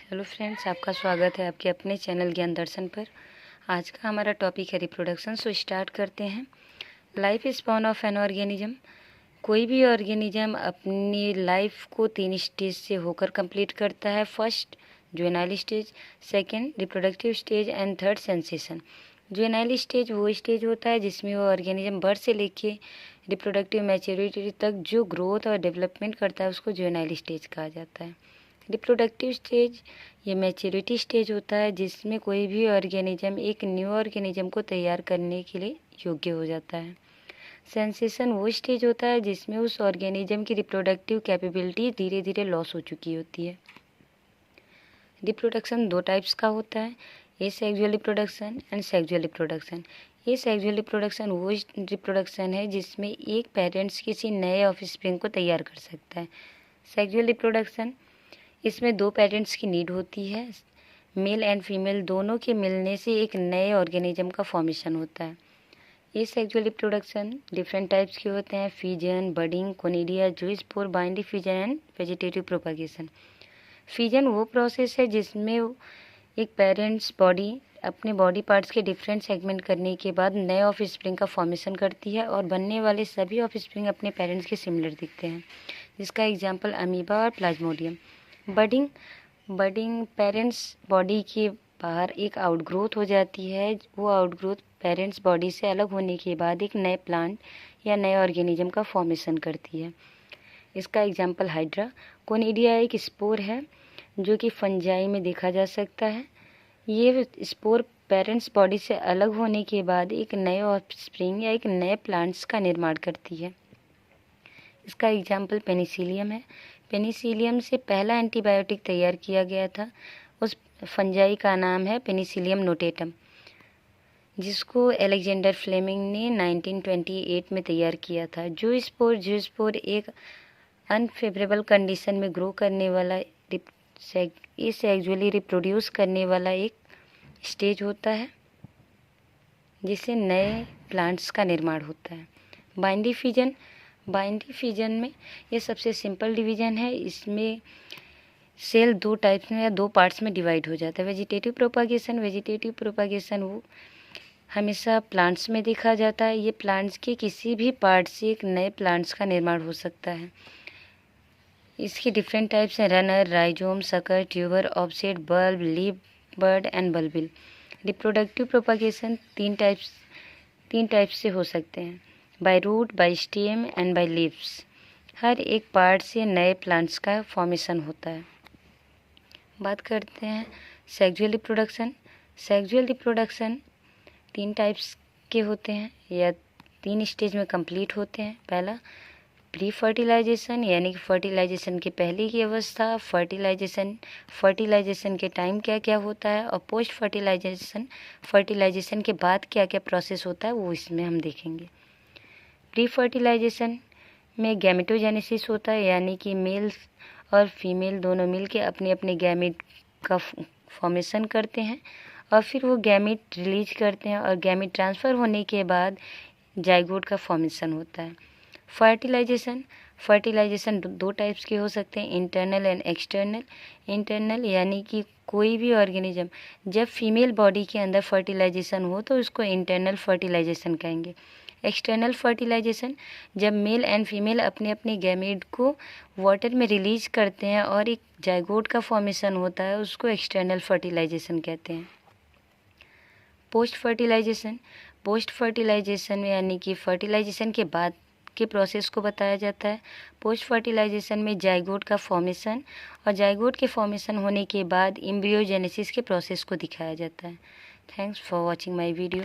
Hello friends, आपका स्वागत है आपके अपने चैनल ज्ञान दर्शन पर। आज का हमारा टॉपिक है रिप्रोडक्शन। सो स्टार्ट करते हैं। Life span of an organism. कोई भी ऑर्गेनिज्म अपनी लाइफ को 3 स्टेज से होकर कंप्लीट करता है। First juvenile stage, second reproductive stage and third sensation. Juvenile stage वो स्टेज होता है जिसमें वो ऑर्गेनिज्म बर्थ से लेके रिप्रोडक्टिव मैच्योरिटी तक जो ग्रोथ और डेवलपमेंट करता है उसको जुवेनाइल स्टेज कहा जाता है। रिप्रोडक्टिव स्टेज ये मैच्योरिटी स्टेज होता है जिसमें कोई भी ऑर्गेनिज्म एक न्यू ऑर्गेनिज्म को तैयार करने के लिए योग्य हो जाता है। सेंसेशन वो स्टेज होता है जिसमें उस ऑर्गेनिज्म की रिप्रोडक्टिव कैपेबिलिटी धीरे धीरे लॉस हो चुकी होती है। रिप्रोडक्शन 2 टाइप्स का होता है, ए sexual reproduction and sexual reproduction. ये सेक्सुअल रिप्रोडक्शन वो रिप्रोडक्शन है जिसमें एक पेरेंट्स किसी नए ऑफस्प्रिंग को तैयार कर सकता है। सेक्सुअल रिप्रोडक्शन इसमें 2 पेरेंट्स की नीड होती है, मेल एंड फीमेल दोनों के मिलने से एक नए ऑर्गेनिज्म का फॉर्मेशन होता है। ये सेक्सुअल रिप्रोडक्शन डिफरेंट टाइप्स के होते हैं, fission, budding, conidia, zoospore, बाइंडी fission and vegetative propagation. Fission वो प्रोसेस है जिसमें एक पेरेंट्स बॉडी अपने बॉडी पार्ट्स के डिफरेंट सेगमेंट करने के बाद नए ऑफस्प्रिंग का फॉर्मेशन करती है और बनने वाले सभी ऑफस्प्रिंग अपने पेरेंट्स के सिमिलर दिखते हैं, जिसका एग्जाम्पल अमीबा और प्लाज्मोडियम। बडिंग पेरेंट्स बॉडी के बाहर एक आउटग्रोथ हो जाती है। वो आउटग्रोथ पेरेंट्स बॉडी से अलग होने के बाद एक नए प्लांट या नए ऑर्गेनिज्म का फॉर्मेशन करती है। इसका एग्जाम्पल हाइड्रा। कोनिडिया एक स्पोर है जो कि फंजाई में देखा जा सकता है। ये स्पोर पेरेंट्स बॉडी से अलग होने के बाद एक नए ऑफस्प्रिंग या एक नए प्लांट्स का निर्माण करती है। इसका एग्जाम्पल पेनिसिलियम है। पेनिसिलियम से पहला एंटीबायोटिक तैयार किया गया था। उस फंजाई का नाम है पेनिसिलियम नोटेटम, जिसको अलेक्जेंडर फ्लेमिंग ने 1928 में तैयार किया था। जूस्पोर एक अनफेवरेबल कंडीशन में ग्रो करने वाला सेक्सुअली रिप्रोड्यूस करने वाला एक स्टेज होता है जिससे नए प्लांट्स का निर्माण होता है। बाइंडी फिजन में ये सबसे सिंपल डिवीजन है। इसमें सेल 2 टाइप्स में या 2 पार्ट्स में डिवाइड हो जाता है। वेजिटेटिव प्रोपागेशन वो हमेशा प्लांट्स में देखा जाता है। ये प्लांट्स के किसी भी पार्ट से एक नए प्लांट्स का निर्माण हो सकता है। इसकी डिफरेंट टाइप्स हैं, runner, rhizome, sucker, tuber, offset, bulb, leaf, bud and bulbil. Reproductive propagation 3 types से हो सकते हैं, by root, by stem and by leaves. हर एक पार्ट से नए प्लांट्स का फॉर्मेशन होता है। बात करते हैं सेक्सुअल रिप्रोडक्शन 3 टाइप्स के होते हैं या 3 स्टेज में कंप्लीट होते हैं। पहला प्री फर्टिलाइजेशन यानी कि फर्टिलाइजेशन के पहले की अवस्था, फर्टिलाइजेशन के टाइम क्या क्या होता है, और पोस्ट फर्टिलाइजेशन के बाद क्या क्या प्रोसेस होता है वो इसमें हम देखेंगे। प्री फर्टिलाइजेशन में गैमेटोजेनेसिस होता है, यानी कि मेल और फीमेल दोनों मिलके अपने अपने गैमेट का फॉर्मेशन करते हैं और फिर वो गैमेट रिलीज करते हैं और गैमेट ट्रांसफ़र होने के बाद जाइगोट का फॉर्मेशन होता है। फर्टिलाइजेशन 2 टाइप्स के हो सकते हैं, इंटरनल एंड एक्सटर्नल। इंटरनल यानी कि कोई भी ऑर्गेनिज्म जब फीमेल बॉडी के अंदर फर्टिलाइजेशन हो तो उसको इंटरनल फर्टिलाइजेशन कहेंगे। एक्सटर्नल फर्टिलाइजेशन जब मेल एंड फीमेल अपने अपने गैमेट को वाटर में रिलीज करते हैं और एक जाइगोट का फॉर्मेशन होता है, उसको एक्सटर्नल फर्टिलाइजेशन कहते हैं। पोस्ट फर्टिलाइजेशन में यानी कि फर्टिलाइजेशन के बाद के प्रोसेस को बताया जाता है। पोस्ट फर्टिलाइजेशन में जाइगोट का फॉर्मेशन और जाइगोट के फॉर्मेशन होने के बाद एम्ब्रियोजेनेसिस के प्रोसेस को दिखाया जाता है। Thanks for watching my video.